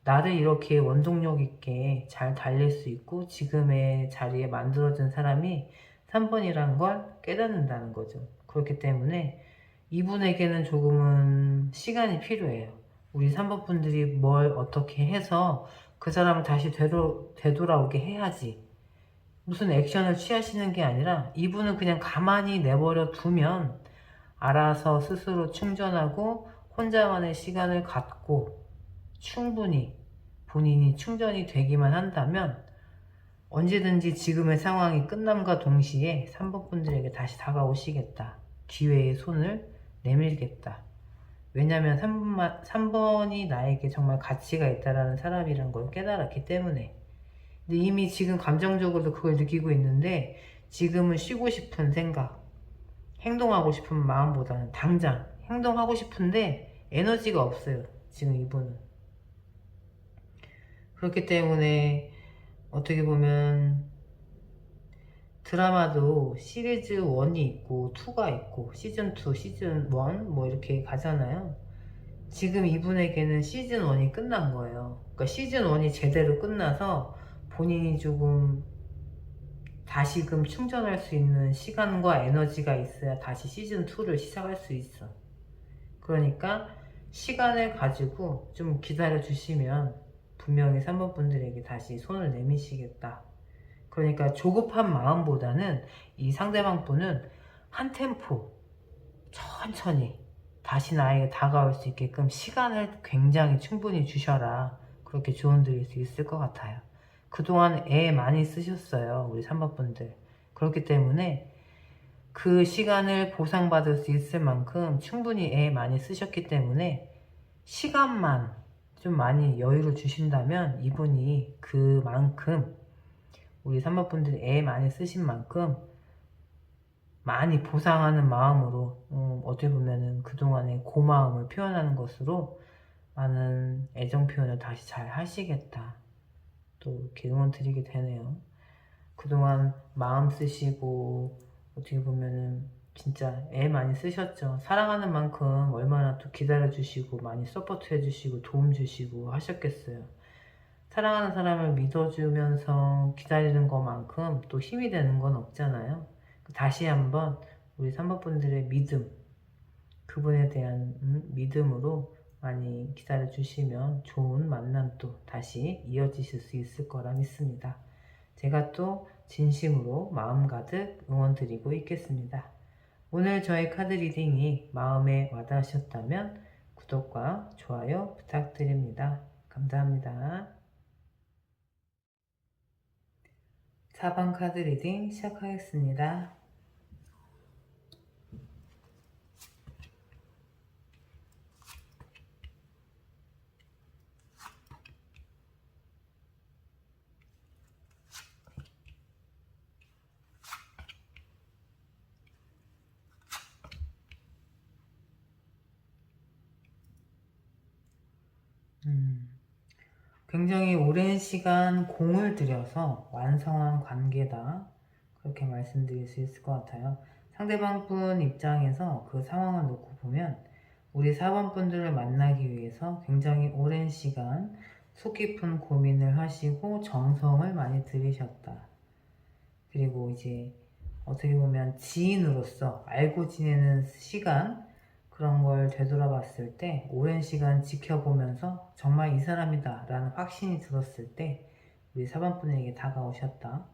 나를 이렇게 원동력 있게 잘 달릴 수 있고 지금의 자리에 만들어준 사람이 3번이라는 걸 깨닫는다는 거죠. 그렇기 때문에 이분에게는 조금은 시간이 필요해요. 우리 3번 분들이 뭘 어떻게 해서 그 사람을 다시 되돌아오게 해야지. 무슨 액션을 취하시는 게 아니라 이분은 그냥 가만히 내버려 두면 알아서 스스로 충전하고 혼자만의 시간을 갖고 충분히 본인이 충전이 되기만 한다면 언제든지 지금의 상황이 끝남과 동시에 3번 분들에게 다시 다가오시겠다. 기회의 손을 내밀겠다. 왜냐면 3번이 나에게 정말 가치가 있다라는 사람이란 걸 깨달았기 때문에. 근데 이미 지금 감정적으로도 그걸 느끼고 있는데 지금은 쉬고 싶은 생각, 행동하고 싶은 마음보다는 당장 행동하고 싶은데 에너지가 없어요. 지금 이분은. 그렇기 때문에 어떻게 보면 드라마도 시리즈 1이 있고 2가 있고 시즌 2, 시즌 1 뭐 이렇게 가잖아요. 지금 이분에게는 시즌 1이 끝난 거예요. 그러니까 시즌 1이 제대로 끝나서 본인이 조금 다시금 충전할 수 있는 시간과 에너지가 있어야 다시 시즌 2를 시작할 수 있어. 그러니까 시간을 가지고 좀 기다려 주시면 분명히 3번 분들에게 다시 손을 내미시겠다. 그러니까 조급한 마음보다는 이 상대방 분은 한 템포 천천히 다시 나에게 다가올 수 있게끔 시간을 굉장히 충분히 주셔라. 그렇게 조언 드릴 수 있을 것 같아요. 그동안 애 많이 쓰셨어요. 우리 3번 분들. 그렇기 때문에 그 시간을 보상받을 수 있을 만큼 충분히 애 많이 쓰셨기 때문에 시간만 좀 많이 여유를 주신다면 이분이 그만큼 우리 3번 분들이 애 많이 쓰신 만큼 많이 보상하는 마음으로 어떻게 보면은 그동안의 고마움을 표현하는 것으로 많은 애정 표현을 다시 잘 하시겠다. 또 이렇게 응원 드리게 되네요. 그동안 마음 쓰시고 어떻게 보면은 진짜 애 많이 쓰셨죠. 사랑하는 만큼 얼마나 또 기다려주시고 많이 서포트 해주시고 도움 주시고 하셨겠어요. 사랑하는 사람을 믿어주면서 기다리는 것만큼 또 힘이 되는 건 없잖아요. 다시 한번 우리 3번 분들의 믿음, 그분에 대한 믿음으로 많이 기다려주시면 좋은 만남도 다시 이어지실 수 있을 거라 믿습니다. 제가 또 진심으로 마음 가득 응원 드리고 있겠습니다. 오늘 저의 카드 리딩이 마음에 와닿으셨다면 구독과 좋아요 부탁드립니다. 감사합니다. 4번 카드 리딩 시작하겠습니다. 굉장히 오랜 시간 공을 들여서 완성한 관계다. 그렇게 말씀드릴 수 있을 것 같아요. 상대방 분 입장에서 그 상황을 놓고 보면 우리 4번 분들을 만나기 위해서 굉장히 오랜 시간 속 깊은 고민을 하시고 정성을 많이 들이셨다. 그리고 이제 어떻게 보면 지인으로서 알고 지내는 시간, 그런 걸 되돌아봤을 때 오랜 시간 지켜보면서 정말 이 사람이다 라는 확신이 들었을 때 우리 4번 분에게 다가오셨다.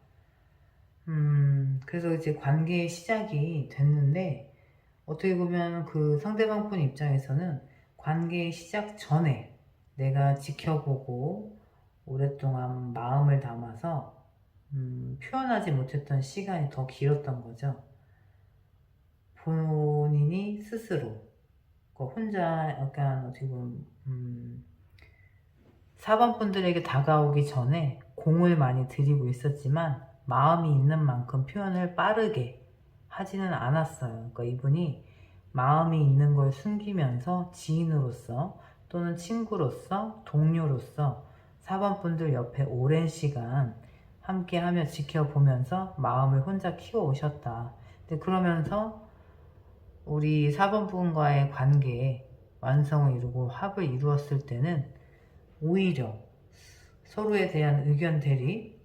그래서 이제 관계의 시작이 됐는데 어떻게 보면 그 상대방 분 입장에서는 관계의 시작 전에 내가 지켜보고 오랫동안 마음을 담아서 표현하지 못했던 시간이 더 길었던 거죠. 본인이 스스로 혼자 약간 어떻게 보면 4번 분들에게 다가오기 전에 공을 많이 들이고 있었지만 마음이 있는 만큼 표현을 빠르게 하지는 않았어요. 그러니까 이분이 마음이 있는 걸 숨기면서 지인으로서 또는 친구로서 동료로서 4번 분들 옆에 오랜 시간 함께하며 지켜보면서 마음을 혼자 키워오셨다. 근데 그러면서 우리 4번 분과의 관계에 완성을 이루고 합을 이루었을 때는 오히려 서로에 대한 의견 대립,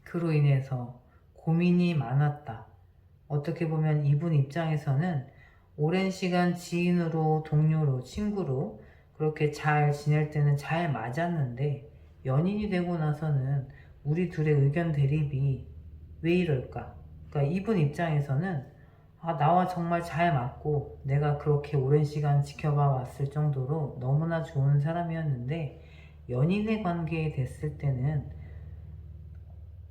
그로 인해서 고민이 많았다. 어떻게 보면 이분 입장에서는 오랜 시간 지인으로, 동료로, 친구로 그렇게 잘 지낼 때는 잘 맞았는데 연인이 되고 나서는 우리 둘의 의견 대립이 왜 이럴까? 그러니까 이분 입장에서는 나와 정말 잘 맞고 내가 그렇게 오랜 시간 지켜봐 왔을 정도로 너무나 좋은 사람이었는데 연인의 관계에 됐을 때는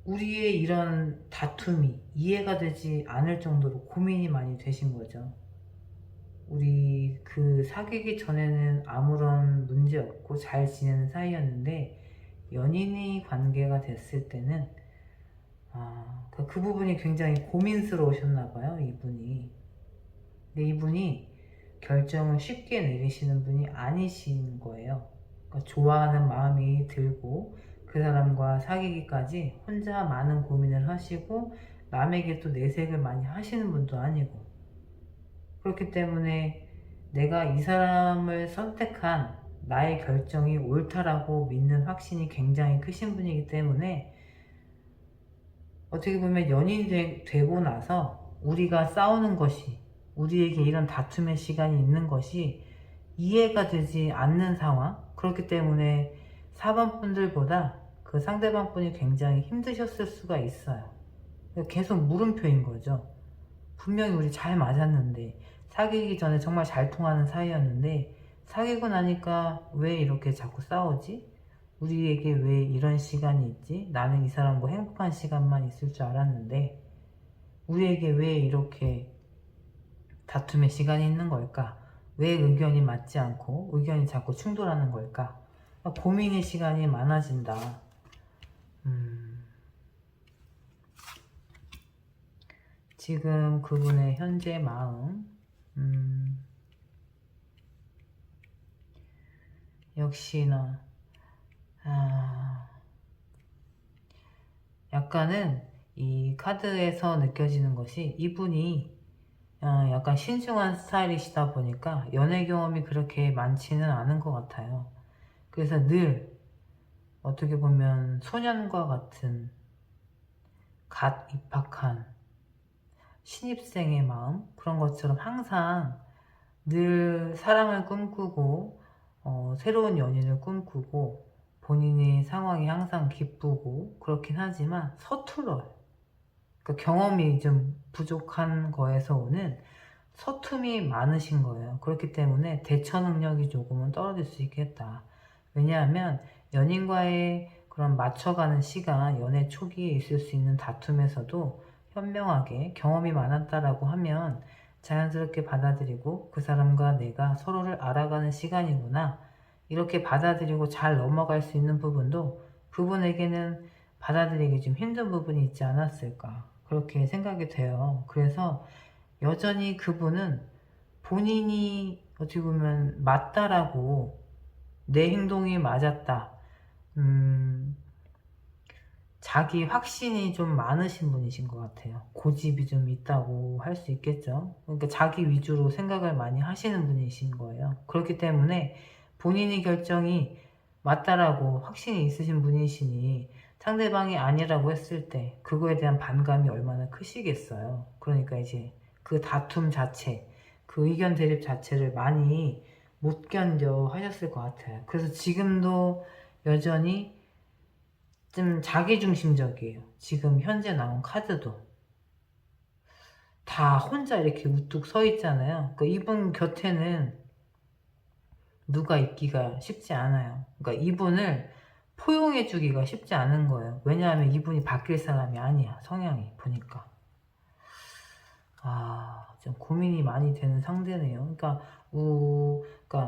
우리의 이런 다툼이 이해가 되지 않을 정도로 고민이 많이 되신 거죠. 우리 그 사귀기 전에는 아무런 문제 없고 잘 지내는 사이였는데 연인의 관계가 됐을 때는 그 부분이 굉장히 고민스러우셨나 봐요, 이분이. 근데 이분이 결정을 쉽게 내리시는 분이 아니신 거예요. 그러니까 좋아하는 마음이 들고 그 사람과 사귀기까지 혼자 많은 고민을 하시고 남에게 또 내색을 많이 하시는 분도 아니고, 그렇기 때문에 내가 이 사람을 선택한 나의 결정이 옳다라고 믿는 확신이 굉장히 크신 분이기 때문에 어떻게 보면 연인이 되고 나서 우리가 싸우는 것이, 우리에게 이런 다툼의 시간이 있는 것이 이해가 되지 않는 상황, 그렇기 때문에 4번 분들보다 그 상대방 분이 굉장히 힘드셨을 수가 있어요. 계속 물음표인 거죠. 분명히 우리 잘 맞았는데, 사귀기 전에 정말 잘 통하는 사이였는데 사귀고 나니까 왜 이렇게 자꾸 싸우지? 우리에게 왜 이런 시간이 있지? 나는 이 사람과 행복한 시간만 있을 줄 알았는데 우리에게 왜 이렇게 다툼의 시간이 있는 걸까? 왜 의견이 맞지 않고 의견이 자꾸 충돌하는 걸까? 고민의 시간이 많아진다. 지금 그분의 현재 마음, 역시나 약간은 이 카드에서 느껴지는 것이 이분이 약간 신중한 스타일이시다 보니까 연애 경험이 그렇게 많지는 않은 것 같아요. 그래서 늘 어떻게 보면 소년과 같은 갓 입학한 신입생의 마음, 그런 것처럼 항상 늘 사랑을 꿈꾸고 새로운 연인을 꿈꾸고 본인의 상황이 항상 기쁘고 그렇긴 하지만 서툴러요. 그러니까 경험이 좀 부족한 거에서 오는 서툼이 많으신 거예요. 그렇기 때문에 대처 능력이 조금은 떨어질 수 있겠다. 왜냐하면 연인과의 그런 맞춰가는 시간, 연애 초기에 있을 수 있는 다툼에서도 현명하게 경험이 많았다라고 하면 자연스럽게 받아들이고 그 사람과 내가 서로를 알아가는 시간이구나, 이렇게 받아들이고 잘 넘어갈 수 있는 부분도 그분에게는 받아들이기 좀 힘든 부분이 있지 않았을까, 그렇게 생각이 돼요. 그래서 여전히 그분은 본인이 어떻게 보면 맞다라고, 내 행동이 맞았다, 자기 확신이 좀 많으신 분이신 것 같아요. 고집이 좀 있다고 할 수 있겠죠. 그러니까 자기 위주로 생각을 많이 하시는 분이신 거예요. 그렇기 때문에 본인의 결정이 맞다라고 확신이 있으신 분이시니 상대방이 아니라고 했을 때 그거에 대한 반감이 얼마나 크시겠어요. 그러니까 이제 그 다툼 자체, 그 의견 대립 자체를 많이 못 견뎌 하셨을 것 같아요. 그래서 지금도 여전히 좀 자기중심적이에요. 지금 현재 나온 카드도 다 혼자 이렇게 우뚝 서 있잖아요. 그러니까 이분 곁에는 누가 있기가 쉽지 않아요. 그러니까 이분을 포용해 주기가 쉽지 않은 거예요. 왜냐하면 이분이 바뀔 사람이 아니야, 성향이 보니까. 좀 고민이 많이 되는 상대네요. 그러니까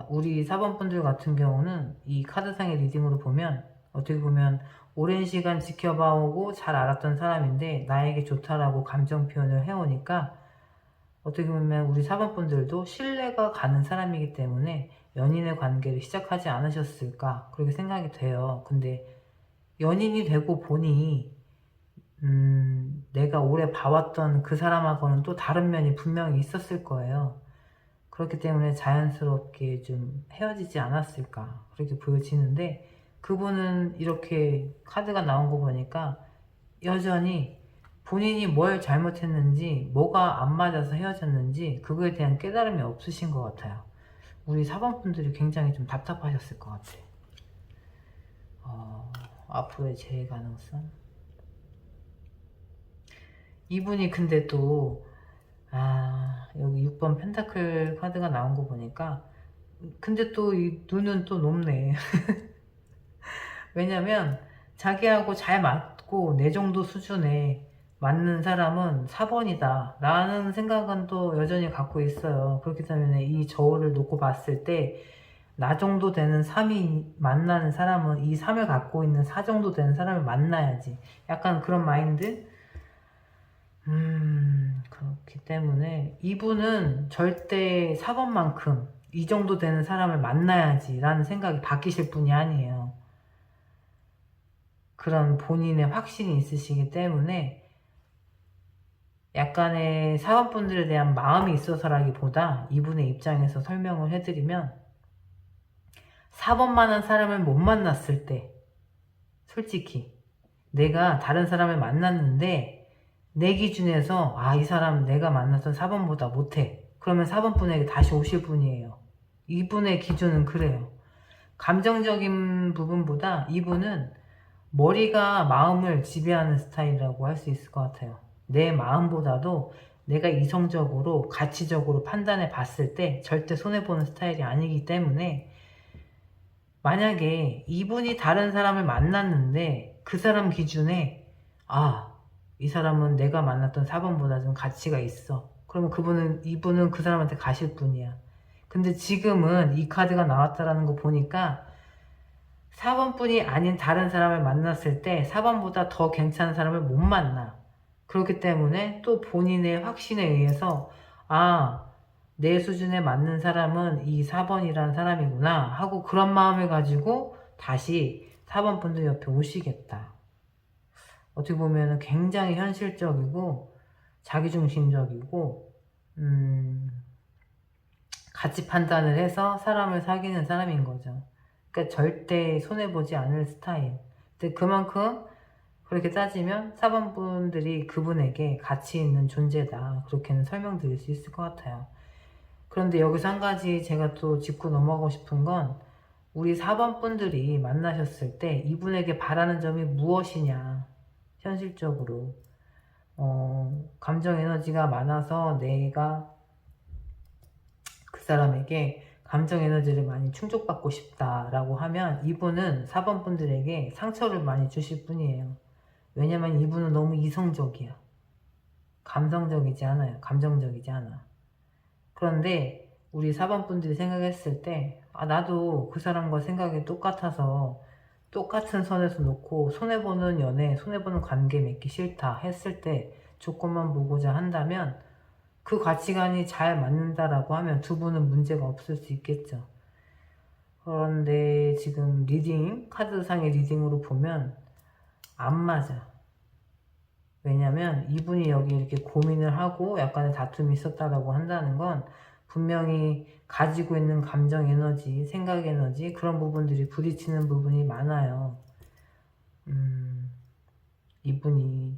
우리 4번 분들 같은 경우는 이 카드상의 리딩으로 보면 어떻게 보면 오랜 시간 지켜봐오고 잘 알았던 사람인데 나에게 좋다라고 감정 표현을 해오니까 어떻게 보면 우리 사번분들도 신뢰가 가는 사람이기 때문에 연인의 관계를 시작하지 않으셨을까 그렇게 생각이 돼요. 근데 연인이 되고 보니 내가 오래 봐왔던 그 사람하고는 또 다른 면이 분명히 있었을 거예요. 그렇기 때문에 자연스럽게 좀 헤어지지 않았을까 그렇게 보여지는데, 그분은 이렇게 카드가 나온 거 보니까 여전히 본인이 뭘 잘못했는지, 뭐가 안 맞아서 헤어졌는지 그거에 대한 깨달음이 없으신 것 같아요. 우리 사번분들이 굉장히 좀 답답하셨을 것 같아요. 앞으로의 재해 가능성. 이분이 근데 또 여기 6번 펜타클 카드가 나온 거 보니까 근데 또 이 눈은 또 높네. 왜냐면 자기하고 잘 맞고 내 정도 수준에 맞는 사람은 4번이다 라는 생각은 또 여전히 갖고 있어요. 그렇기 때문에 이 저울을 놓고 봤을 때 나 정도 되는 3이 만나는 사람은 이 3을 갖고 있는 4 정도 되는 사람을 만나야지, 약간 그런 마인드? 그렇기 때문에 이분은 절대 4번만큼 이 정도 되는 사람을 만나야지 라는 생각이 바뀌실 분이 아니에요. 그런 본인의 확신이 있으시기 때문에 약간의 사원분들에 대한 마음이 있어서라기보다 이분의 입장에서 설명을 해드리면 4번만한 사람을 못 만났을 때 솔직히 내가 다른 사람을 만났는데 내 기준에서 이 사람 내가 만났던 4번보다 못해, 그러면 4번 분에게 다시 오실 분이에요. 이분의 기준은 그래요. 감정적인 부분보다 이분은 머리가 마음을 지배하는 스타일이라고 할 수 있을 것 같아요. 내 마음보다도 내가 이성적으로 가치적으로 판단해 봤을 때 절대 손해보는 스타일이 아니기 때문에, 만약에 이분이 다른 사람을 만났는데 그 사람 기준에 이 사람은 내가 만났던 4번보다 좀 가치가 있어, 그러면 이분은 그 사람한테 가실 분이야. 근데 지금은 이 카드가 나왔다라는 거 보니까 4번뿐이 아닌 다른 사람을 만났을 때 4번보다 더 괜찮은 사람을 못 만나. 그렇기 때문에 또 본인의 확신에 의해서 내 수준에 맞는 사람은 이 4번이라는 사람이구나 하고 그런 마음을 가지고 다시 4번 분들 옆에 오시겠다. 어떻게 보면 굉장히 현실적이고 자기중심적이고 가치 판단을 해서 사람을 사귀는 사람인 거죠. 그러니까 절대 손해보지 않을 스타일. 근데 그만큼 그렇게 따지면 4번 분들이 그분에게 가치 있는 존재다, 그렇게는 설명드릴 수 있을 것 같아요. 그런데 여기서 한 가지 제가 또 짚고 넘어가고 싶은 건, 우리 4번 분들이 만나셨을 때 이분에게 바라는 점이 무엇이냐. 현실적으로 감정 에너지가 많아서 내가 그 사람에게 감정 에너지를 많이 충족받고 싶다라고 하면 이분은 4번 분들에게 상처를 많이 주실 분이에요. 왜냐면 이분은 너무 이성적이야. 감성적이지 않아요. 감정적이지 않아. 그런데 우리 4번 분들이 생각했을 때 나도 그 사람과 생각이 똑같아서 똑같은 선에서 놓고 손해보는 연애, 손해보는 관계 맺기 싫다 했을 때 조건만 보고자 한다면, 그 가치관이 잘 맞는다라고 하면 두 분은 문제가 없을 수 있겠죠. 그런데 지금 카드상의 리딩으로 보면 안 맞아. 왜냐면 이분이 여기 이렇게 고민을 하고 약간의 다툼이 있었다라고 한다는 건 분명히 가지고 있는 감정 에너지, 생각 에너지, 그런 부분들이 부딪히는 부분이 많아요. 이분이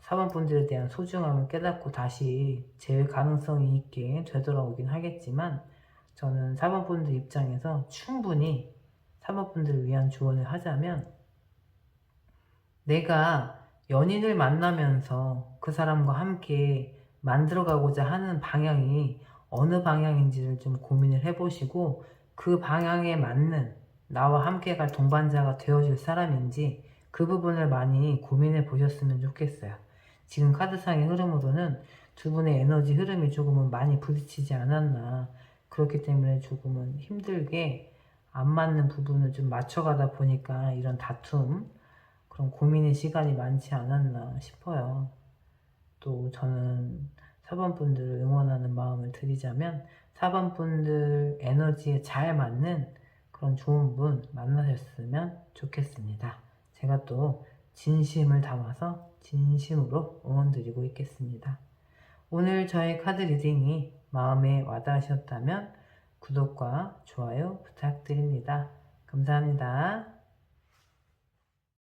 사원분들에 대한 소중함을 깨닫고 다시 재회 가능성이 있게 되돌아오긴 하겠지만, 저는 사원분들 입장에서 충분히 사원분들을 위한 조언을 하자면, 내가 연인을 만나면서 그 사람과 함께 만들어가고자 하는 방향이 어느 방향인지를 좀 고민을 해보시고, 그 방향에 맞는 나와 함께 갈 동반자가 되어줄 사람인지 그 부분을 많이 고민해 보셨으면 좋겠어요. 지금 카드상의 흐름으로는 두 분의 에너지 흐름이 조금은 많이 부딪히지 않았나, 그렇기 때문에 조금은 힘들게 안 맞는 부분을 좀 맞춰가다 보니까 이런 다툼, 그런 고민의 시간이 많지 않았나 싶어요. 또 저는 4번 분들을 응원하는 마음을 드리자면 4번 분들 에너지에 잘 맞는 그런 좋은 분 만나셨으면 좋겠습니다. 제가 또 진심을 담아서 진심으로 응원드리고 있겠습니다. 오늘 저의 카드 리딩이 마음에 와닿으셨다면 구독과 좋아요 부탁드립니다. 감사합니다.